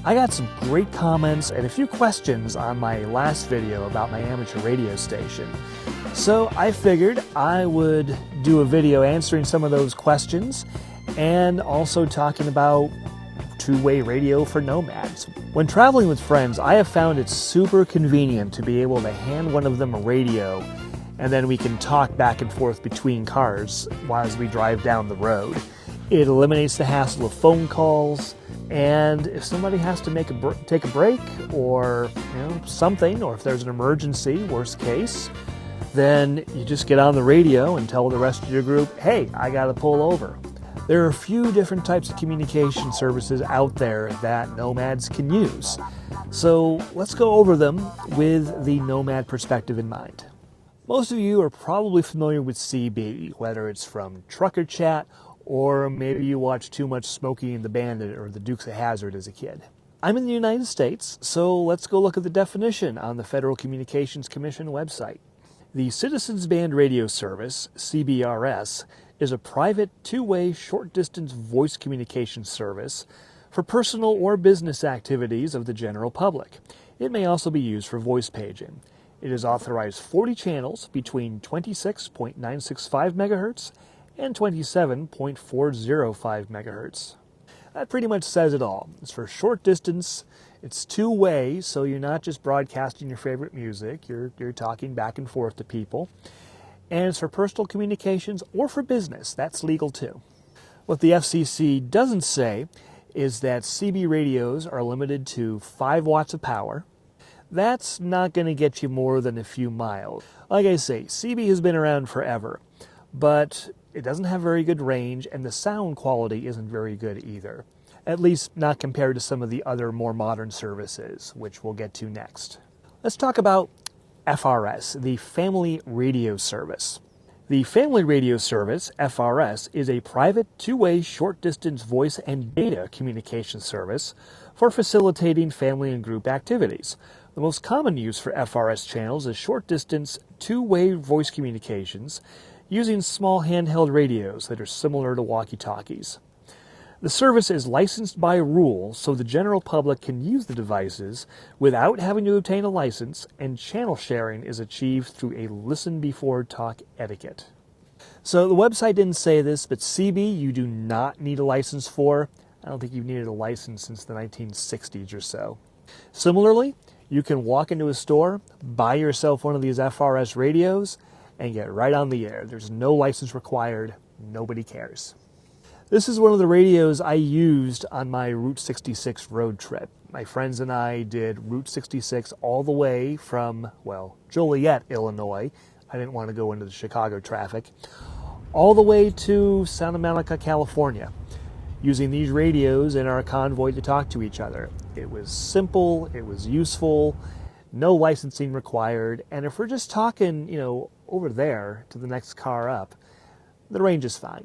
I got some great comments and a few questions on my last video about my amateur radio station. So I figured I would do a video answering some of those questions and also talking about two-way radio for nomads. When traveling with friends, I have found it super convenient to be able to hand one of them a radio, and then we can talk back and forth between cars while we drive down the road. It eliminates the hassle of phone calls, and if somebody has to take a break or something, or if there's an emergency, worst case, then you just get on the radio and tell the rest of your group, hey, I gotta pull over. There are a few different types of communication services out there that nomads can use. So let's go over them with the nomad perspective in mind. Most of you are probably familiar with CB, whether it's from Trucker Chat or maybe you watched too much Smokey and the Bandit or the Dukes of Hazzard as a kid. I'm in the United States, so let's go look at the definition on the Federal Communications Commission website. The Citizens Band Radio Service, CBRS, is a private two-way short-distance voice communication service for personal or business activities of the general public. It may also be used for voice paging. It has authorized 40 channels between 26.965 MHz and 27.405 MHz. That pretty much says it all. It's for short distance, it's two-way, so you're not just broadcasting your favorite music, you're talking back and forth to people. And it's for personal communications or for business. That's legal too. What the FCC doesn't say is that CB radios are limited to 5 watts of power. That's not going to get you more than a few miles. Like I say, CB has been around forever, but it doesn't have very good range, and the sound quality isn't very good either. At least not compared to some of the other more modern services, which we'll get to next. Let's talk about FRS, the Family Radio Service. The Family Radio Service, FRS, is a private two-way short-distance voice and data communication service for facilitating family and group activities. The most common use for FRS channels is short-distance two-way voice communications using small handheld radios that are similar to walkie-talkies. The service is licensed by rule so the general public can use the devices without having to obtain a license, and channel sharing is achieved through a listen before talk etiquette. So the website didn't say this, but CB you do not need a license for. I don't think you've needed a license since the 1960s or so. Similarly, you can walk into a store, buy yourself one of these FRS radios, and get right on the air. There's no license required. Nobody cares. This is one of the radios I used on my Route 66 road trip. My friends and I did Route 66 all the way from, Joliet, Illinois. I didn't want to go into the Chicago traffic. All the way to Santa Monica, California, using these radios in our convoy to talk to each other. It was simple, it was useful, no licensing required, and if we're just talking, over there to the next car up, the range is fine.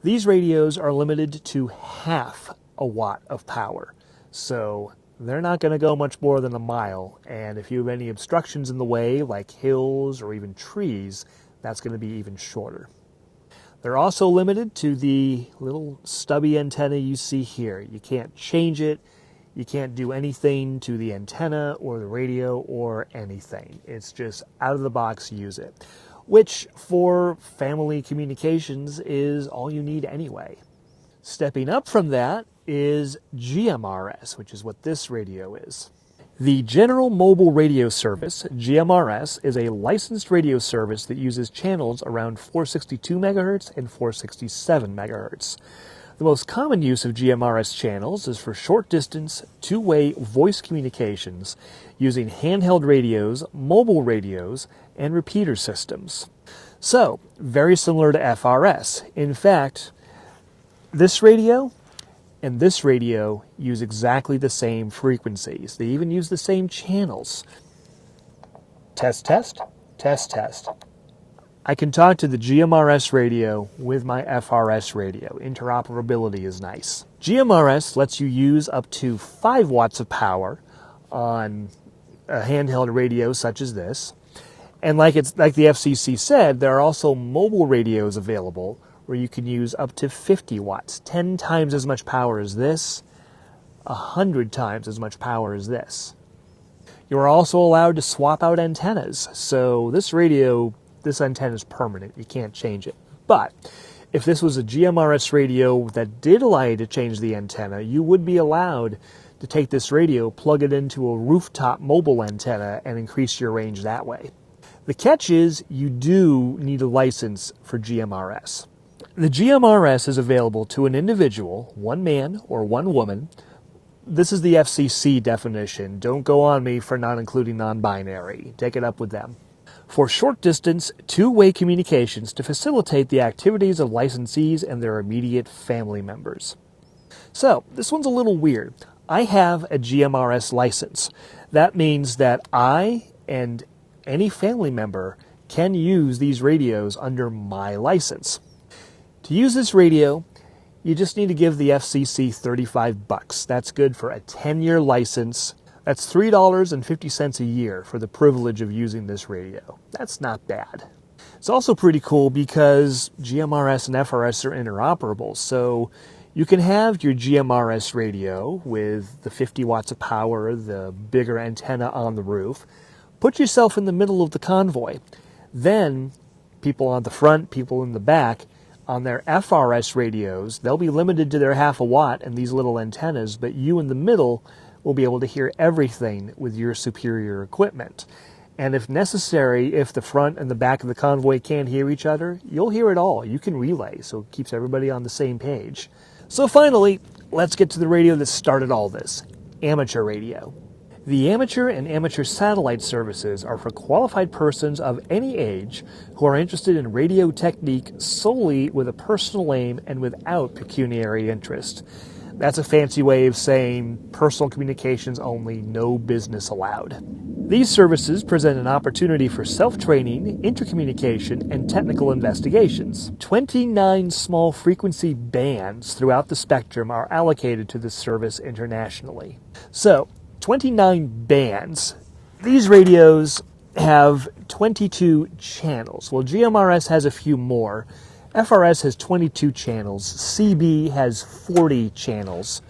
These radios are limited to half a watt of power, so they're not going to go much more than a mile, and if you have any obstructions in the way, like hills or even trees, that's going to be even shorter. They're also limited to the little stubby antenna you see here. You can't change it, you can't do anything to the antenna or the radio or anything. It's just out of the box, use it. Which, for family communications, is all you need anyway. Stepping up from that is GMRS, which is what this radio is. The General Mobile Radio Service, GMRS, is a licensed radio service that uses channels around 462 MHz and 467 MHz. The most common use of GMRS channels is for short-distance, two-way voice communications using handheld radios, mobile radios, and repeater systems. So, very similar to FRS. In fact, this radio and this radio use exactly the same frequencies. They even use the same channels. Test, test, test, test. I can talk to the GMRS radio with my FRS radio. Interoperability is nice. GMRS lets you use up to 5 watts of power on a handheld radio such as this. And like the FCC said, there are also mobile radios available where you can use up to 50 watts, 10 times as much power as this, 100 times as much power as this. You are also allowed to swap out antennas. So this antenna is permanent. You can't change it. But if this was a GMRS radio that did allow you to change the antenna, you would be allowed to take this radio, plug it into a rooftop mobile antenna, and increase your range that way. The catch is you do need a license for GMRS. The GMRS is available to an individual, one man or one woman. This is the FCC definition. Don't go on me for not including non-binary. Take it up with them. For short-distance, two-way communications to facilitate the activities of licensees and their immediate family members. So, this one's a little weird. I have a GMRS license. That means that I and any family member can use these radios under my license. To use this radio, you just need to give the FCC $35. That's good for a 10-year license. That's $3.50 a year for the privilege of using this radio. That's not bad. It's also pretty cool because GMRS and FRS are interoperable, so you can have your GMRS radio with the 50 watts of power, the bigger antenna on the roof. Put yourself in the middle of the convoy. Then, people on the front, people in the back, on their FRS radios, they'll be limited to their half a watt and these little antennas, but you in the middle will be able to hear everything with your superior equipment. And if necessary, if the front and the back of the convoy can't hear each other, you'll hear it all. You can relay, so it keeps everybody on the same page. So finally, let's get to the radio that started all this, amateur radio. The amateur and amateur satellite services are for qualified persons of any age who are interested in radio technique solely with a personal aim and without pecuniary interest. That's a fancy way of saying personal communications only, no business allowed. These services present an opportunity for self-training, intercommunication, and technical investigations. 29 small frequency bands throughout the spectrum are allocated to this service internationally. So, 29 bands. These radios have 22 channels. Well, GMRS has a few more. FRS has 22 channels. CB has 40 channels.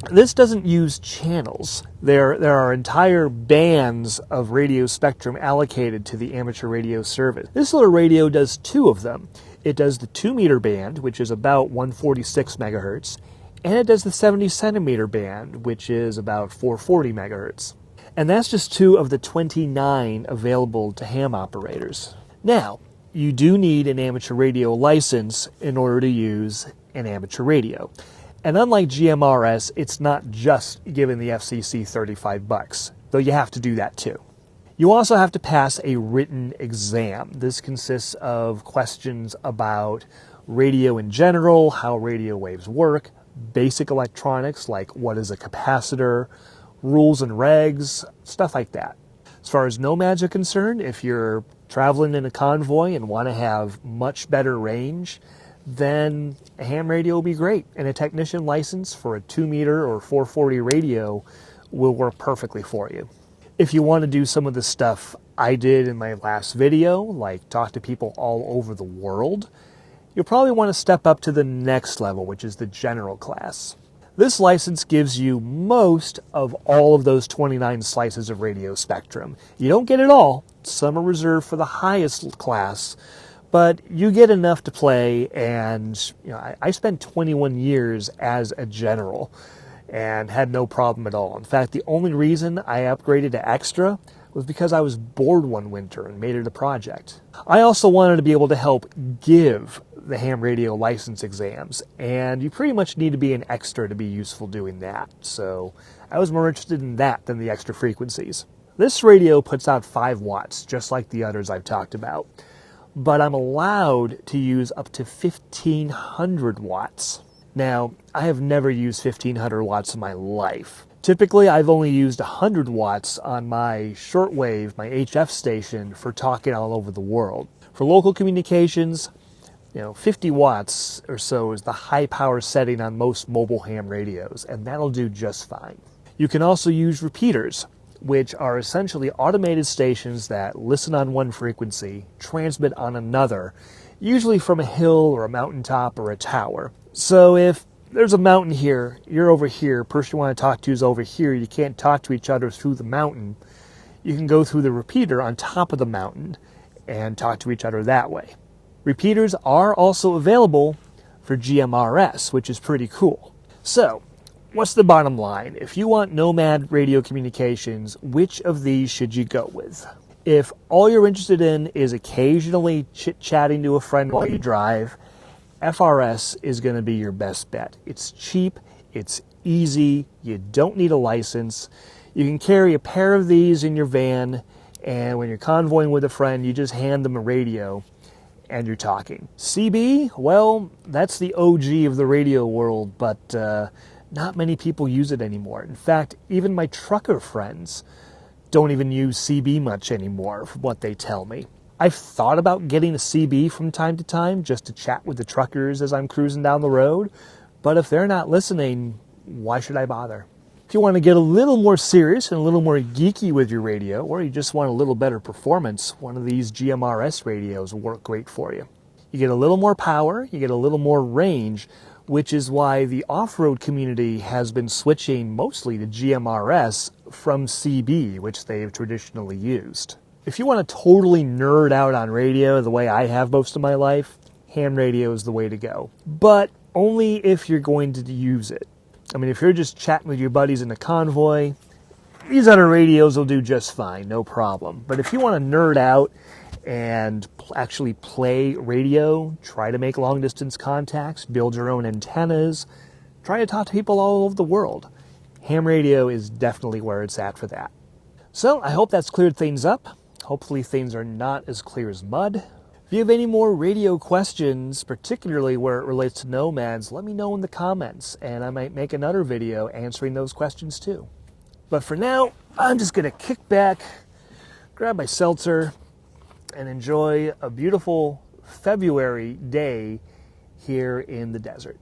This doesn't use channels. There are entire bands of radio spectrum allocated to the amateur radio service. This little radio does two of them. It does the 2-meter band, which is about 146 megahertz, and it does the 70 centimeter band, which is about 440 megahertz. And that's just two of the 29 available to ham operators. Now, you do need an amateur radio license in order to use an amateur radio. And unlike GMRS, it's not just giving the FCC $35, though you have to do that too. You also have to pass a written exam. This consists of questions about radio in general, how radio waves work, basic electronics like what is a capacitor, rules and regs, stuff like that. As far as Nomads are concerned, if you're traveling in a convoy and want to have much better range, then a ham radio will be great. And a technician license for a 2-meter or 440 radio will work perfectly for you. If you want to do some of the stuff I did in my last video, like talk to people all over the world, you'll probably want to step up to the next level, which is the general class. This license gives you most of all of those 29 slices of radio spectrum. You don't get it all. Some are reserved for the highest class, but you get enough to play. And I spent 21 years as a general and had no problem at all. In fact, the only reason I upgraded to extra was because I was bored one winter and made it a project. I also wanted to be able to help give the ham radio license exams, and you pretty much need to be an extra to be useful doing that. So I was more interested in that than the extra frequencies. This radio puts out 5 watts, just like the others I've talked about, but I'm allowed to use up to 1,500 watts. Now, I have never used 1,500 watts in my life. Typically, I've only used 100 watts on my shortwave, my HF station, for talking all over the world. For local communications, 50 watts or so is the high power setting on most mobile ham radios, and that'll do just fine. You can also use repeaters, which are essentially automated stations that listen on one frequency, transmit on another, usually from a hill or a mountaintop or a tower. So if there's a mountain here, you're over here, person you want to talk to is over here, you can't talk to each other through the mountain, you can go through the repeater on top of the mountain and talk to each other that way. Repeaters are also available for GMRS, which is pretty cool. So, what's the bottom line? If you want Nomad radio communications, which of these should you go with? If all you're interested in is occasionally chit-chatting to a friend while you drive, FRS is going to be your best bet. It's cheap, it's easy, you don't need a license. You can carry a pair of these in your van, and when you're convoying with a friend, you just hand them a radio and you're talking. CB, well, that's the OG of the radio world, but not many people use it anymore. In fact, even my trucker friends don't even use CB much anymore, from what they tell me. I've thought about getting a CB from time to time just to chat with the truckers as I'm cruising down the road, but if they're not listening, why should I bother? If you want to get a little more serious and a little more geeky with your radio, or you just want a little better performance, one of these GMRS radios will work great for you. You get a little more power, you get a little more range, which is why the off-road community has been switching mostly to GMRS from CB, which they've traditionally used. If you want to totally nerd out on radio the way I have most of my life, ham radio is the way to go. But only if you're going to use it. I mean, if you're just chatting with your buddies in a convoy, these other radios will do just fine, no problem. But if you want to nerd out and actually play radio, try to make long-distance contacts, build your own antennas, try to talk to people all over the world, ham radio is definitely where it's at for that. So I hope that's cleared things up. Hopefully things are not as clear as mud. If you have any more radio questions, particularly where it relates to Nomads, let me know in the comments, and I might make another video answering those questions too. But for now, I'm just going to kick back, grab my seltzer, and enjoy a beautiful February day here in the desert.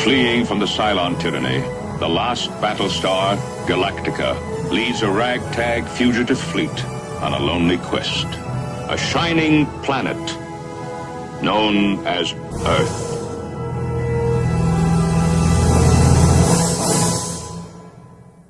Fleeing from the Cylon tyranny, the last battle star, Galactica, leads a ragtag fugitive fleet on a lonely quest. A shining planet known as Earth.